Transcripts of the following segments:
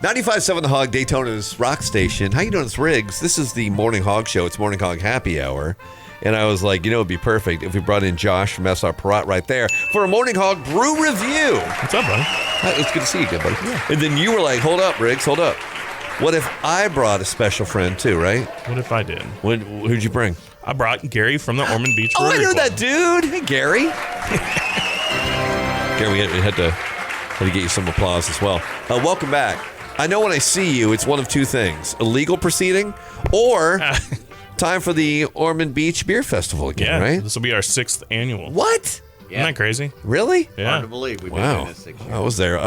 95.7 The Hog, Daytona's rock station. How you doing? It's Riggs. This is the Morning Hog Show. It's Morning Hog Happy Hour. And I was like, it'd be perfect if we brought in Josh from SR Perrott right there for a Morning Hog Brew review. What's up, buddy? It's good to see you again, buddy. Yeah. And then you were like, hold up, Riggs, hold up. What if I brought a special friend too, right? What if I did? Who'd you bring? I brought Gary from the Ormond Beach Oh, I Brewery know Club. that dude. Hey, Gary. Gary, we had to get you some applause as well. Welcome back. I know when I see you, it's one of two things: a legal proceeding or time for the Ormond Beach Beer Festival again, right? This will be our 6th annual. What? Isn't that crazy? Really? Yeah. Hard to believe we've been doing this 6 years. I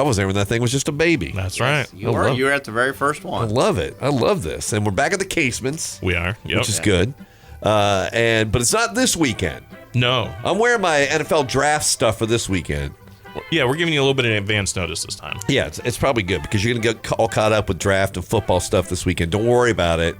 was there when that thing was just a baby. That's right. You were at the very first I one. love it. I love this. And we're back at the Casements, We are. Yep. which is good. But it's not this weekend. No. I'm wearing my NFL draft stuff for this weekend. Yeah, we're giving you a little bit of advance notice this time. Yeah, it's probably good because you're going to get all caught up with draft and football stuff this weekend. Don't worry about it.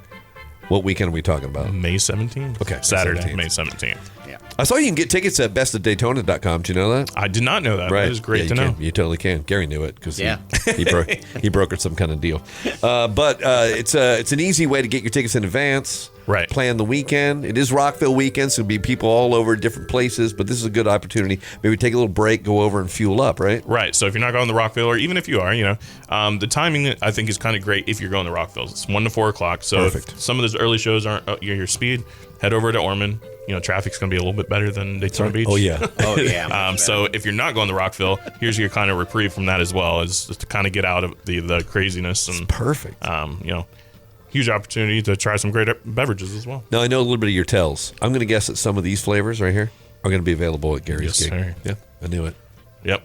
What weekend are we talking about? May 17th? Okay, Saturday, May May 17th. Yeah. I saw you can get tickets at bestofdaytona.com. Do you know that? I did not know that. Right. That is great Yeah, to you know. can. You totally can. Gary knew it because Yeah. he brokered some kind of deal. But it's an easy way to get your tickets in advance. Right. Plan the weekend. It is Rockville weekend, so there'll be people all over different places. But this is a good opportunity. Maybe take a little break, go over and fuel up. Right. Right. So if you're not going to Rockville, or even if you are, the timing I think is kind of great if you're going to Rockville. It's 1 to 4 o'clock. So Perfect. if some of those early shows aren't your speed, head over to Ormond. Traffic's going to be a little bit better than Daytona Beach. Oh yeah. Oh, yeah. So if you're not going to Rockville, here's your kind of reprieve from that as well, is just to kind of get out of the craziness and Perfect. huge opportunity to try some great beverages as well. Now I know a little bit of your tells. I'm going to guess that some of these flavors right here are going to be available at Gary's Yes, gig. sir. Yeah, I knew it. Yep.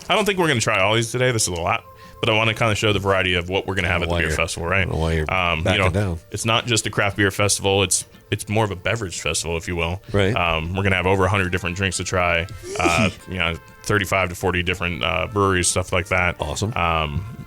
I don't think we're going to try all these today. This is a lot. But I want to kind of show the variety of what we're going to have at the beer festival, right? I don't know why you're backing down. It's not just a craft beer festival. It's more of a beverage festival, if you will. Right. We're going to have over 100 different drinks to try. 35 to 40 different breweries, stuff like that. Awesome.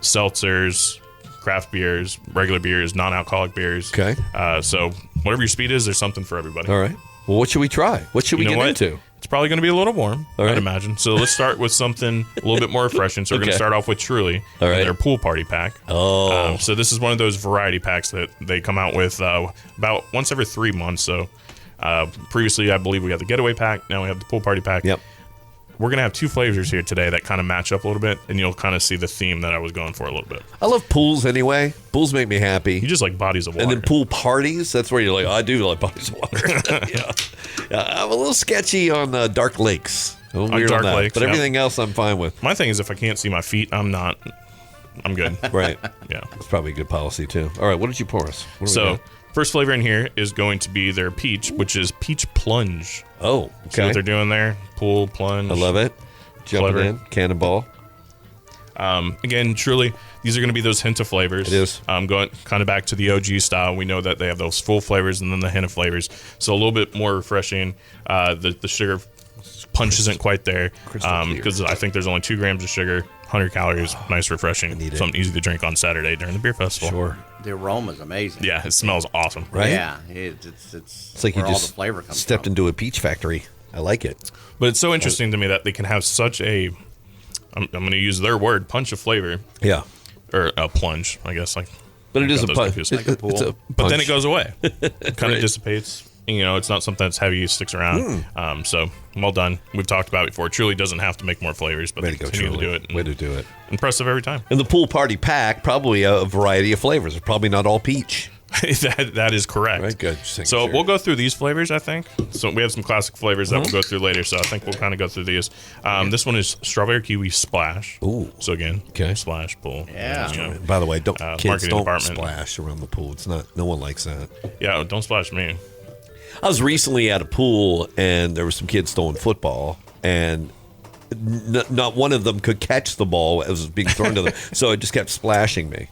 Seltzers, craft beers, regular beers, non-alcoholic beers. Okay. So whatever your speed is, there's something for everybody. All right. Well, what should we try? What should we You know get what? into? It's probably going to be a little warm, All right. I'd imagine. So let's start with something a little bit more refreshing. So we're going Okay. to start off with Truly, All right. and their pool party pack. Oh. So this is one of those variety packs that they come out with about once every 3 months. So previously, I believe we had the getaway pack. Now we have the pool party pack. Yep. We're going to have 2 flavors here today that kind of match up a little bit, and you'll kind of see the theme that I was going for a little bit. I love pools anyway. Pools make me happy. You just like bodies of water. And then pool parties, that's where you're like, I do like bodies of water. Yeah. I'm a little sketchy on dark lakes. I'm weird dark on that. lakes, but yeah. everything else I'm fine with. My thing is, if I can't see my feet, I'm good. Right. Yeah. That's probably a good policy, too. All right, what did you pour us? What do we So got? first flavor in here is going to be their peach, which is peach plunge. Oh, See what okay. they're doing there? Pool plunge. I love it. Jumping Clever. in. Cannonball. Again, truly, these are going to be those hint of flavors. It is. Going kind of back to the OG style. We know that they have those full flavors and then the hint of flavors. So a little bit more refreshing. The sugar punch isn't quite there Crystal clear. because I think there's only 2 grams of sugar, 100 calories, nice, refreshing, need it. something easy to drink on Saturday during the beer festival. Sure. The aroma's amazing. Yeah, it smells awesome. Right? Yeah. It's It's like you where all just the flavor comes stepped from. into a peach factory. I like it. But it's so interesting to me that they can have such a, I'm going to use their word, punch of flavor, Yeah. or a plunge, I guess. But it is a those punch. confused. Like a pool. It's a But then punch. it goes away. It kind Right. of dissipates. It's not something that's heavy, sticks around. So well done. We've talked about it before. Truly doesn't have to make more flavors, but Way they to go, continue Truly. to do it. Way to do it. Impressive every time. And the pool party pack, probably a variety of flavors. It's probably not all peach. that is correct. Right, good. Just making So sure. we'll go through these flavors, I think. So we have some classic flavors that we'll go through later. So I think we'll kind of go through these. This one is strawberry kiwi splash. Ooh. So again, Okay. splash pool. Yeah. By the way, don't kids marketing don't department. splash around the pool. It's not. No one likes that. Yeah, don't splash me. I was recently at a pool and there were some kids throwing football, and not one of them could catch the ball as it was being thrown to them. So it just kept splashing me,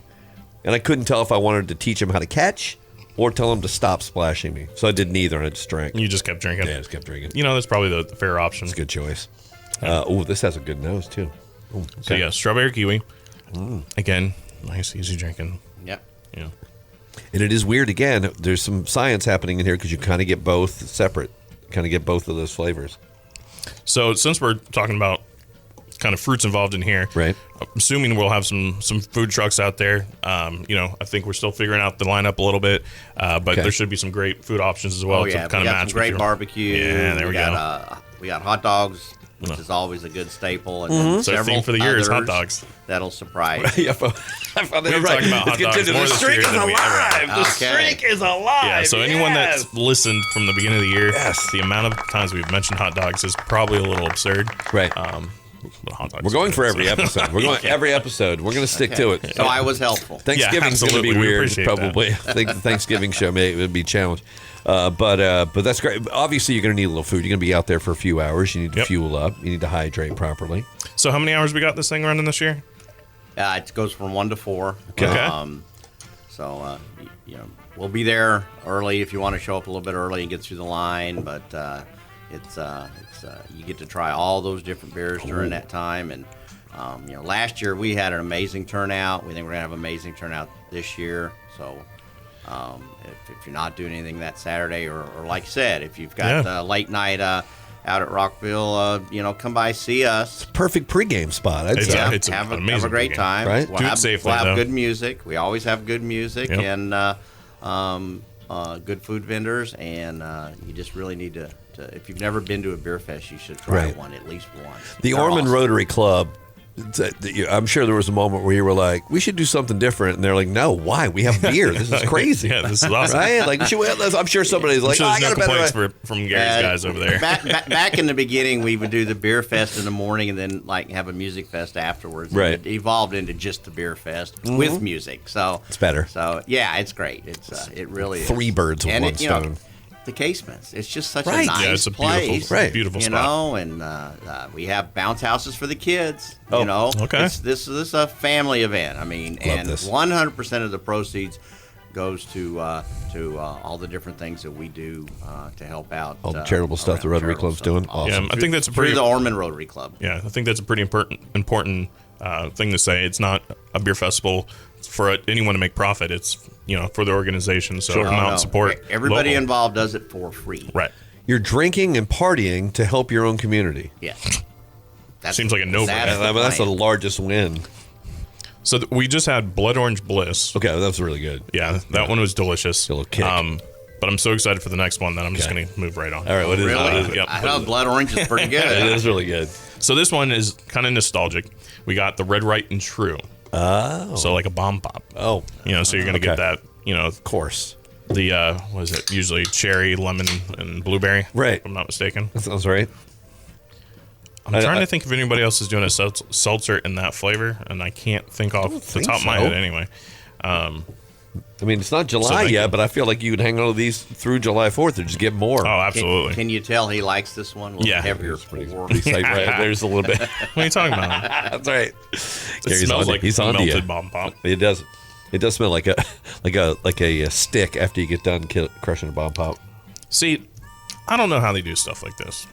and I couldn't tell if I wanted to teach them how to catch or tell them to stop splashing me. So I did neither, and I just drank. You just kept drinking. Yeah, I just kept drinking. That's probably the fair option. It's a good choice. This has a good nose too. Ooh, okay. So yeah, strawberry kiwi. Again, nice, easy drinking. Yep. Yeah. And it is weird again. There's some science happening in here because you kind of get both separate. Kind of get both of those flavors. So since we're talking about kind of fruits involved in here. Right. I'm assuming we'll have some food trucks out there. I think we're still figuring out the lineup a little bit, but there should be some great food options as well. Oh yeah, to kind we of got match some great with barbecue. Yeah, there we go. We got hot dogs, which is always a good staple, and So then the several theme for the year is hot others dogs. That'll surprise. Yeah, I found that We've right. talked about hot It's dogs continued. more The this streak year is than we ever alive. have. The Okay. streak is alive. Yeah, so anyone Yes. that's listened from the beginning of the year, Yes. the amount of times we've mentioned hot dogs is probably a little absurd. Right. But hot dogs We're going are for good, every so- episode. We're going every episode. We're going to stick to it. So I was helpful. Thanksgiving's going to be absolutely. We weird, appreciate that. probably. I think the Thanksgiving show would be a challenge. But that's great. Obviously, you're going to need a little food. You're going to be out there for a few hours. You need to Yep. fuel up. You need to hydrate properly. So how many hours we got this thing running this year? It goes from 1 to 4. Okay. We'll be there early if you want to show up a little bit early and get through the line. But you get to try all those different beers during that time. And last year we had an amazing turnout. We think we're gonna have an amazing turnout this year. So. If you're not doing anything that Saturday, or like I said, if you've got late night out at Rockville, come by, see us. Perfect pregame spot, I'd It's say. a- it's an have a amazing great pregame. time. Right? We'll Do it have, safely, we'll have though. good music. We always have good music Yep. and good food vendors. And you just really need to, if you've never been to a beer fest, you should try Right. one at least once. The They're Ormond awesome. Rotary Club, I'm sure there was a moment where you were like, we should do something different. And they're like, no, why? We have beer. This is crazy. Yeah, this is awesome. Right? Like, I'm sure somebody's like, I'm sure I there's got no a better complaints from Gary's guys over there. Back in the beginning, we would do the beer fest in the morning and then have a music fest afterwards. Right. And it evolved into just the beer fest with music. So It's better. So yeah, it's great. It really is. Three birds with And one stone. The casements. It's just such Right. a nice Yeah, it's a place. beautiful, beautiful spot. And we have bounce houses for the kids. Oh, okay. This is a family event. I mean, Love and this. 100% of the proceeds goes to all the different things that we do to help out. All the charitable stuff around the Rotary charitable Club's stuff. doing. Awesome. Yeah, I think that's a Through pretty the Ormond Rotary Club. Yeah, I think that's a pretty important thing to say. It's not a beer festival for anyone to make profit. It's for the organization. So come out No. and support. Everybody local. involved does it for free. Right. You're drinking and partying to help your own community. Yeah. Seems like a no-brainer. That's the plan. largest win. So we just had Blood Orange Bliss. Okay, that was really good. Yeah, that one was delicious. A little kick. But I'm so excited for the next one that I'm just Okay. going to move right on. All right, what is Really? what is it? Yep. I know Blood Orange is pretty It good. is really good. So this one is kind of nostalgic. We got the Red, Right, and True. Oh. So like a bomb pop. Oh, So you're going to get Okay. that, of course. the, what is it? Usually cherry, lemon, and blueberry. Right. If I'm not mistaken. That sounds right. I'm trying to think if anybody else is doing a seltzer in that flavor, and I can't think off the think top of my so. head anyway. I mean, it's not July thank yet, you. but I feel like you would hang on to these through July 4th and just get more. Oh, absolutely. Can you tell he likes this one? A little Yeah. heavier It's pretty pour. like, right, there's a little bit. What are you talking about? That's right. It Gary's smells on like he's on to melted you. bomb pop. It does. It does smell like a stick after you get done crushing a bomb pop. See, I don't know how they do stuff like this.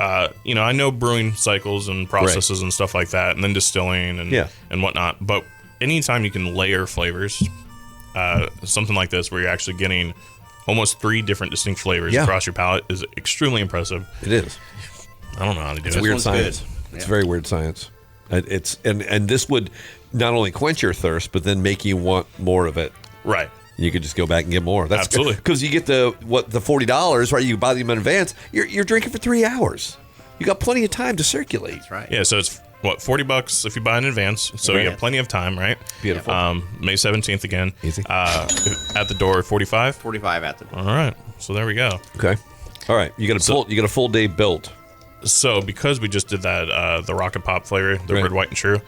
I know brewing cycles and processes and stuff like that, and then distilling and whatnot. But anytime you can layer flavors, something like this, where you're actually getting almost 3 different distinct flavors Yeah. across your palate, is extremely impressive. It is. I don't know how to do It's it. weird one's science. good. It's Yeah. very weird science. It's and this would not only quench your thirst, but then make you want more of it. Right. You could just go back and get more. That's Absolutely. because you get the $40, right? You buy them in advance. You're drinking for 3 hours. You got plenty of time to circulate. That's right. Yeah, so it's $40 if you buy in advance. So Right. you have plenty of time, right? Beautiful. May 17th again. Easy. At the door, 45. 45 at the door. All right. So there we go. Okay. All right. You got a full day built. So because we just did that, the Rocket Pop flavor, the Right. Red, White, and True,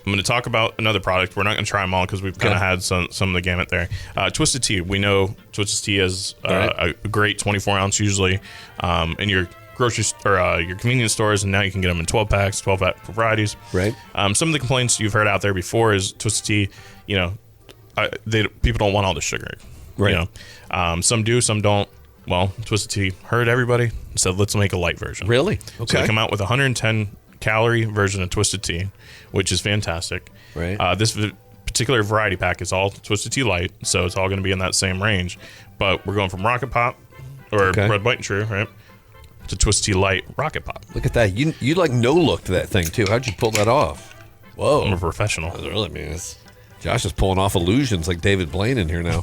I'm going to talk about another product. We're not going to try them all because we've kind of had some of the gamut there. Twisted Tea. We know Twisted Tea is Right. a great 24-ounce usually in your grocery or your convenience stores, and now you can get them in 12 packs, 12-pack varieties. Right. Some of the complaints you've heard out there before is Twisted Tea. People don't want all the sugar. Right. Some do, some don't. Well, Twisted Tea heard everybody and said, let's make a light version. Really? So Okay. they come out with a 110 calorie version of Twisted Tea, which is fantastic. Right. This particular variety pack is all Twisted Tea Light, so it's all going to be in that same range. But we're going from Rocket Pop, or Okay. Red, White, and True, right, to Twisted Tea Light Rocket Pop. Look at that. You like no-looked that thing, too. How'd you pull that off? Whoa. I'm a professional. That really means Josh is pulling off illusions like David Blaine in here now.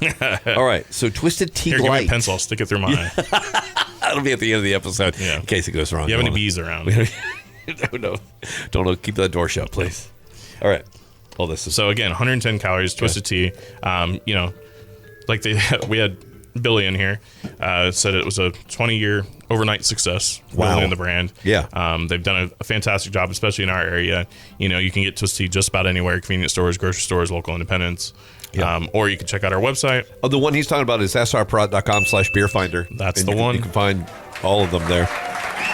All right, so Twisted Tea Here, give me Light. a pencil. I'll stick it through my eye. That'll be at the end of the episode Yeah. in case it goes wrong. You have any bees around? No. Don't keep that door shut, please. All right. All this is So again, 110 calories, Twisted Tea. You know, like we had Billy in here, said it was a 20-year overnight success. Wow. Building the brand. Yeah. They've done a fantastic job, especially in our area. You know, you can get Twisted Tea just about anywhere: convenience stores, grocery stores, local independents. Yeah. Or you can check out our website. Oh, the one he's talking about is srprod.com/beerfinder. That's and the one. You can find all of them there.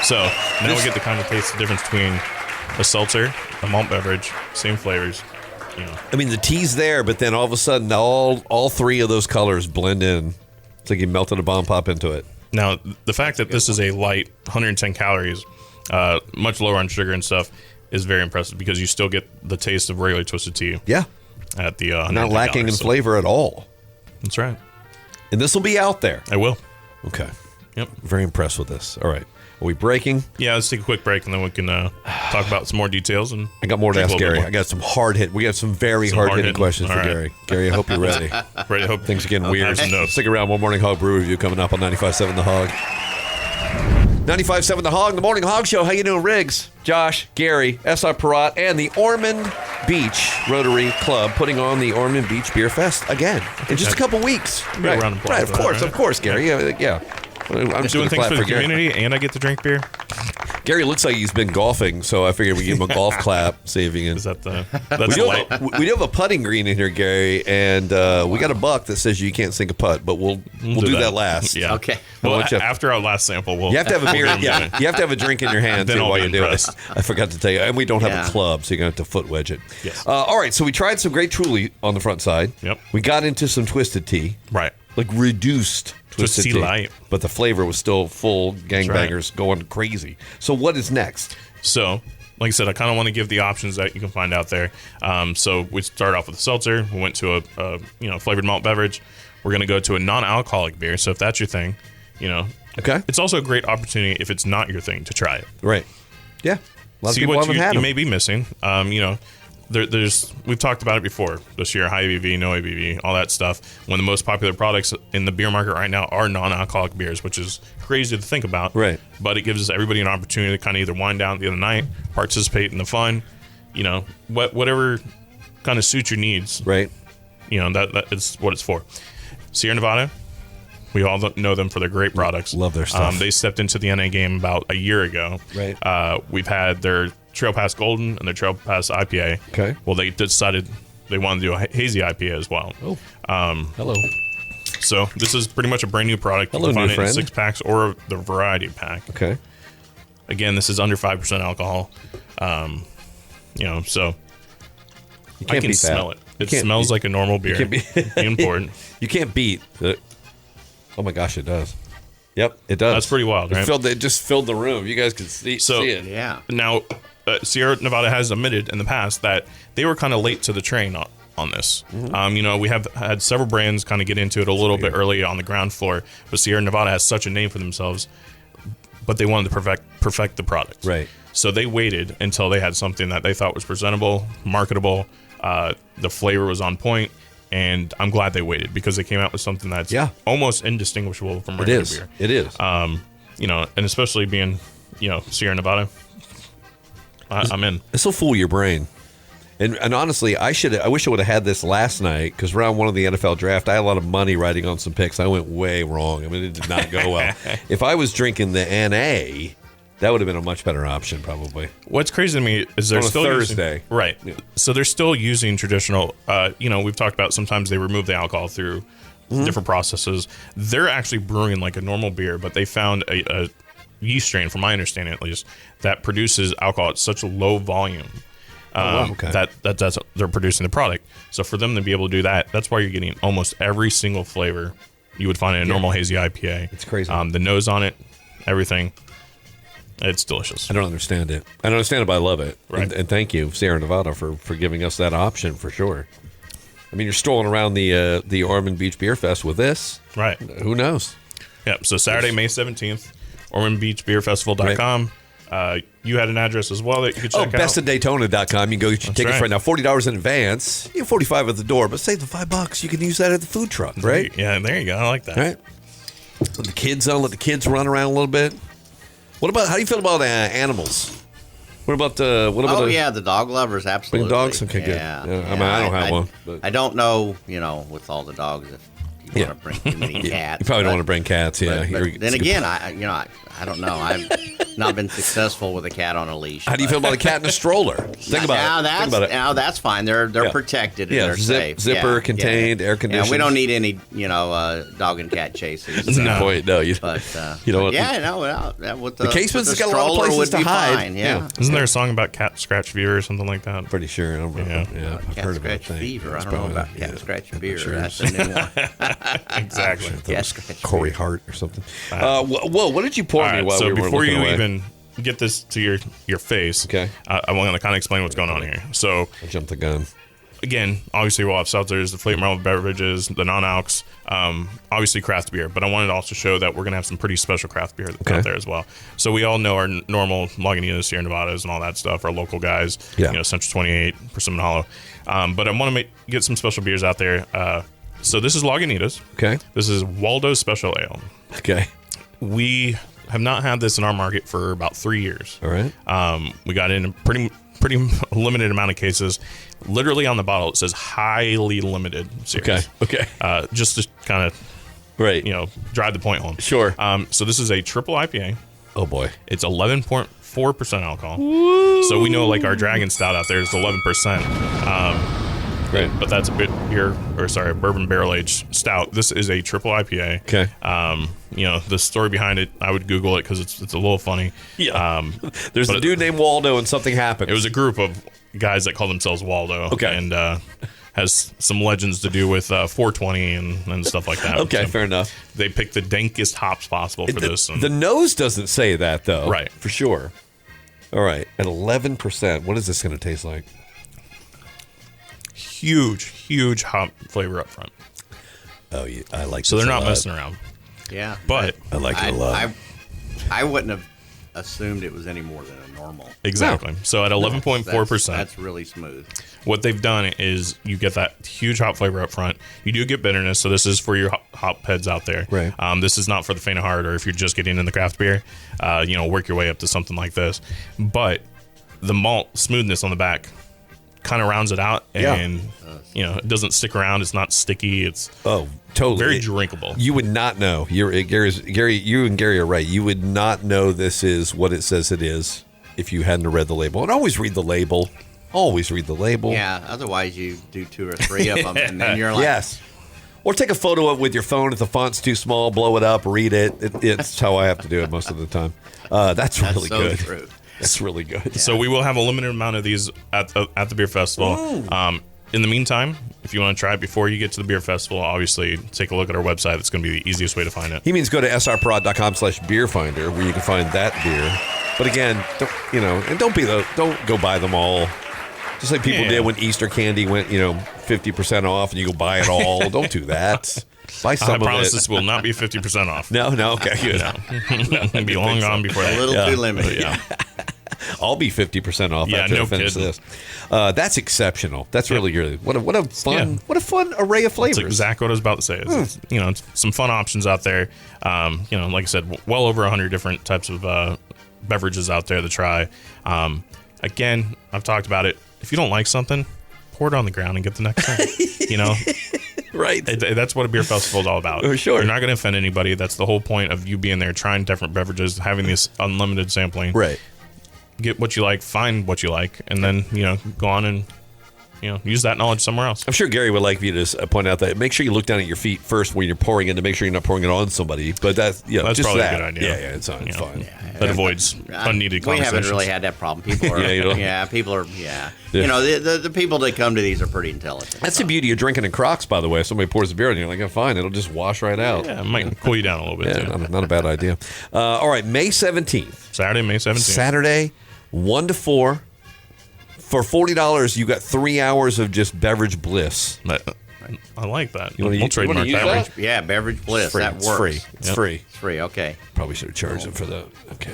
So now we get to kind of taste the difference between a seltzer, a malt beverage, same flavors. You know, I mean, the tea's there, but then all of a sudden, all three of those colors blend in. It's like you melted a bomb pop into it. now the fact that this is a light 110 calories, much lower on sugar and stuff, is very impressive because you still get the taste of regular Twisted Tea. Yeah. At the Not lacking in flavor at all. That's right. And this will be out there. I will. Okay. Yep. Very impressed with this. All right. Are we breaking? Yeah, let's take a quick break and then we can talk about some more details. And I got more to drink a ask little bit Gary. more. I got some hard hit. We got some very Some hard-hitting hard-hitting. questions All for right. Gary. Gary, I hope you're ready. Ready? Hope Things are getting weird. Okay. Stick around. One Morning Hog Brew Review coming up on 95.7 The Hog. 95.7 The Hog, the Morning Hog Show. How you doing, Riggs? Josh, Gary, S.R. Perrott, and the Ormond Beach Rotary Club putting on the Ormond Beach Beer Fest again in just a couple weeks. Give me a round of applause Right, for that, right? of course, Gary. Yeah. I'm just Doing gonna things clap for the Gary. community, and I get to drink beer. Gary looks like he's been golfing, so I figured we give him a golf clap, see if he can. Is that the? We That's do, light. we do have a putting green in here, Gary, and we got a buck that says you can't sink a putt, but we'll do that last. Yeah. Okay. Well, I'll let you- after our last sample, You have to have a beer. we'll give 'em Yeah, you have to have a drink in your hand Then too I'll while be you do it. impressed. I forgot to tell you, and we don't have Yeah. a club, so you're gonna have to foot wedge it. Yes. All right, so we tried some great Truly on the front side. Yep. We got into some Twisted Tea, Right. like reduced Twisted Tea Light. but the flavor was still full. Gangbangers going crazy. So what is next? So, like I said, I kind of want to give the options that you can find out there. So we start off with a seltzer. We went to a flavored malt beverage. We're going to go to a non-alcoholic beer. So if that's your thing, Okay. it's also a great opportunity if it's not your thing to try it. Right. Yeah. A lot of See people what haven't you had them. may be missing. We've talked about it before this year, high ABV, no ABV, all that stuff. One of the most popular products in the beer market right now are non-alcoholic beers, which is crazy to think about. Right. But it gives everybody an opportunity to kind of either wind down at the end of the night, participate in the fun, whatever kind of suits your needs. Right. That is what it's for. Sierra Nevada, we all know them for their great products. Love their stuff. They stepped into the NA game about a year ago. Right. We've had their Trail Pass Golden and their Trail Pass IPA. Okay. Well, they decided they wanted to do a hazy IPA as well. Oh. Hello. So this is pretty much a brand new product. Hello, you can find new it in friend. 6-packs or the variety pack. Okay. Again, this is under 5% alcohol. So You I can't can beat smell that. it. You It can't smells beat- like a normal beer. can't beat- Important. You can't beat it. Oh my gosh, it does. Yep, it does. That's pretty wild, right? It just filled the room. You guys could see it. Yeah. Now, Sierra Nevada has admitted in the past that they were kind of late to the train on this. Mm-hmm. We have had several brands kind of get into it a little bit early on the ground floor, but Sierra Nevada has such a name for themselves, but they wanted to perfect the product. Right. So they waited until they had something that they thought was presentable, marketable, the flavor was on point, and I'm glad they waited because they came out with something that's almost indistinguishable from regular beer. It is. And especially being, Sierra Nevada, I'm in. This will fool your brain. And honestly, I wish I would have had this last night because round one of the NFL draft, I had a lot of money riding on some picks. I went way wrong. I mean, it did not go well. If I was drinking the NA, that would have been a much better option, probably. What's crazy to me is they're On a still Thursday. using, right. Yeah. So they're still using traditional. We've talked about sometimes they remove the alcohol through different processes. They're actually brewing like a normal beer, but they found a yeast strain, from my understanding at least, that produces alcohol at such a low volume. Okay. That's they're producing the product. So for them to be able to do that, that's why you're getting almost every single flavor you would find in a normal hazy IPA. It's crazy. The nose on it, everything. It's delicious. I don't understand it. I don't understand it, but I love it. Right. And thank you, Sierra Nevada, for giving us that option for sure. I mean, you're strolling around the Ormond Beach Beer Fest with this. Right. Who knows? Yep. So Saturday, May 17th, OrmondBeachBeerFestival.com. You had an address as well that you could check out. BestofDaytona.com. You can go get your tickets right now. $40 in advance. You have $45 at the door, but save the $5. You can use that at the food truck, right? Yeah, there you go. I like that. All right. Let the kids on. Let the kids run around a little bit. What about? How do you feel about animals? What about the dog lovers, absolutely. Bring dogs? Okay, good. Yeah. I mean, I don't have one. But. I don't know, with all the dogs, if you want to bring too many cats. You probably don't want to bring cats, yeah. But then again, I don't know. I've not been successful with a cat on a leash. How do you feel about a cat in a stroller? Think about it. Now that's fine. They're protected and they're safe. Zipper, contained, air conditioned. Yeah, we don't need any, dog and cat chases. That's a good point. No, you don't. With the casement's got a lot of places to hide. Fine, yeah. Isn't there a song about cat scratch fever or something like that? I'm pretty sure. I've heard about that. Fever. I don't know about cat scratch fever. That's a new one. Exactly. Corey Hart or something. Whoa, what did you pour me while we were before you away? even get this to your face, okay, I want to kind of explain what's going on here. So I jumped the gun. Again, obviously we'll have seltzers, the flavored malt beverages, the non-alcs, obviously craft beer. But I wanted to also show that we're going to have some pretty special craft beer out there as well. So we all know our normal Lagunitas, Sierra Nevadas, and all that stuff, our local guys, Central 28, Persimmon Hollow. But I want to get some special beers out there. So this is Lagunitas. Okay. This is Waldo's Special Ale. Okay. We have not had this in our market for about 3 years. All right. We got in a pretty limited amount of cases. Literally on the bottle it says highly limited series. Okay. Just to kind of drive the point home. Sure. So this is a triple IPA. Oh boy. It's 11.4% alcohol. Woo! So we know like our Dragon Stout out there is 11%. Right. But that's a bourbon barrel aged stout. This is a triple IPA. Okay. The story behind it, I would Google it because it's a little funny. Yeah. There's a dude named Waldo and something happened. It was a group of guys that call themselves Waldo. Okay. And has some legends to do with 420 and stuff like that. Okay, fair enough. They picked the dankest hops possible for this. The nose doesn't say that though. Right. For sure. All right. At 11%, what is this going to taste like? Huge hop flavor up front. Oh, yeah, I like. So they're not messing around. Yeah, but I like it a lot. I wouldn't have assumed it was any more than a normal. Exactly. No. So at 11.4%, that's really smooth. What they've done is you get that huge hop flavor up front. You do get bitterness, so this is for your hop heads out there. Right. This is not for the faint of heart, or if you're just getting in the craft beer, work your way up to something like this. But the malt smoothness on the back kind of rounds it out, and it doesn't stick around. It's not sticky. It's totally very drinkable. You would not know. You and Gary are right. You would not know this is what it says it is if you hadn't read the label. And always read the label. Always read the label. Yeah. Otherwise, you do 2 or 3 of them, and then you're like, yes. Or take a photo of it with your phone if the font's too small. Blow it up. Read it. It's how I have to do it most of the time. That's really so good. True. That's really good. Yeah. So we will have a limited amount of these at the beer festival. In the meantime, if you want to try it before you get to the beer festival, obviously take a look at our website. That's going to be the easiest way to find it. He means go to srprod.com/beerfinder where you can find that beer. But again, don't go buy them all. Just like people did when Easter candy went, 50% off, and you go buy it all. Don't do that. Buy some of it. I promise this will not be 50% off. No, okay, good. It'll be long gone before that. A little too limited. Yeah. I'll be 50% off after I finish this. That's exceptional. That's really good. What a fun array of flavors. That's exactly what I was about to say. It's some fun options out there. Like I said, well over 100 different types of beverages out there to try. Again, I've talked about it. If you don't like something, pour it on the ground and get the next one. Right. That's what a beer festival is all about. Sure. You're not going to offend anybody. That's the whole point of you being there, trying different beverages, having this unlimited sampling. Right. Get what you like, find what you like, and then, go on and, use that knowledge somewhere else. I'm sure Gary would like you to point out that make sure you look down at your feet first when you're pouring it to make sure you're not pouring it on somebody. But that's just probably a good idea. Yeah, it's fine. That avoids unneeded conversations. We haven't really had that problem. People are, the people that come to these are pretty intelligent. That's the beauty of drinking in Crocs, by the way. If somebody pours a beer and you're like, oh, fine, it'll just wash right out. Yeah, it might cool you down a little bit, too. Not a bad idea. All right, May 17th. Saturday, May 17th. Saturday, 1 to 4. For $40, you got 3 hours of just beverage bliss. I like that. You wanna We'll use- you wanna trademark use that. that? One. Yeah, Beverage Bliss. It's free. That It's works. free. It's Yep. free. It's free. Okay. Probably should have charged them for the. Okay.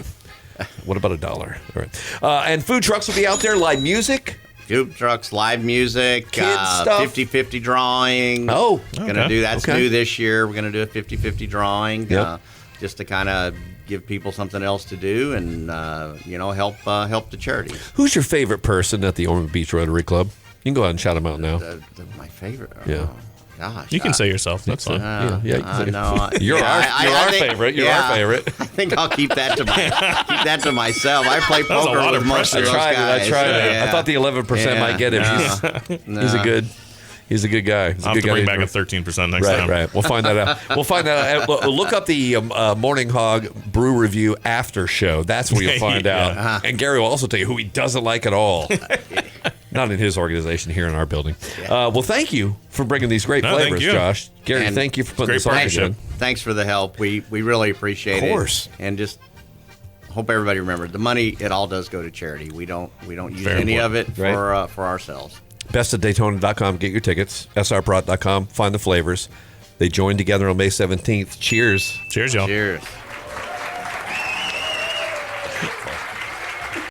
What about $1? All right. And food trucks will be out there. Live music. Food trucks, live music, Kids stuff. 50-50 drawing. Oh, Gonna do that's Okay. new this year. We're gonna do a 50-50 drawing, Yep. just to kind of give people something else to do and help the charity. Who's your favorite person at the Ormond Beach Rotary Club? You can go ahead and shout them out now. My favorite. Yeah. Gosh. You can say yourself. That's fine. Yeah, you can say- No, You're our I think- favorite. You're yeah, our favorite. I think I'll keep that to myself. I play was a poker lot with of most pressure. of those guys. I tried it. Yeah. I thought the 11% might get him. No. He's a good guy. He's a I'll have good to bring guy. back a 13% next Right, time. right. We'll find that out. Look up the Morning Hog Brew Review after show. That's where you'll find Yeah. out. And Gary will also tell you who he doesn't like at all. Not in his organization, here in our building. Well, thank you for bringing these great No, thank flavors, you. Josh. Gary, And thank you for putting great this on partnership. again. Thanks for the help. We really appreciate it. Of course. And just hope everybody remembers the money. It all does go to charity. We don't use Very any important. of it for ourselves. Bestofdaytona.com. Get your tickets. srprot.com. Find the flavors. They join together on May 17th. Cheers. Cheers, y'all. Cheers.